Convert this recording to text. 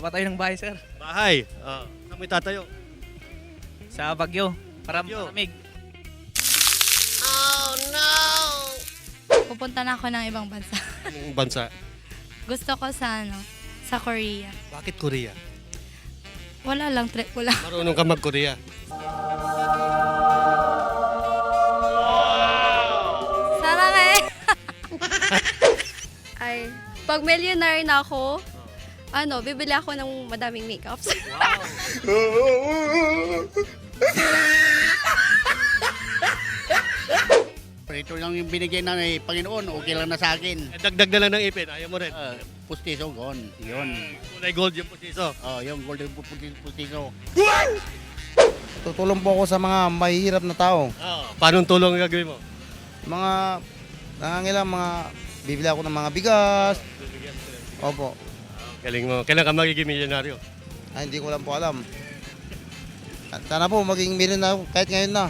Magpapatayo ng bahay, sir. Bahay. Saan mo itatayo? Sa Baguio. Para Baguio. malamig. Pupunta na ako ng ibang bansa. Anong bansa? Gusto ko sa Korea. Bakit Korea? Wala lang, trip ko lang. Marunong ka mag-Korea. Sarang eh! Ay, pag millionaire na ako, bibili ako ng madaming makeups. Ito lang yung binigay na ng Panginoon, okay lang na sa akin. Dagdag na lang ng ipin. Ayaw mo rin. Pustiso, gone. Yun. Kulay gold yung pusiso. Yung golden pustiso. Tutulong po ako sa mga mahihirap na tao. Paano tulong ang gagawin mo? Mga nangangailangan, bibili ako ng mga bigas. Opo. Galing mo. Kailan ka magiging milyonaryo? Hindi ko lang po alam. Sana po maging million na ako kahit ngayon na.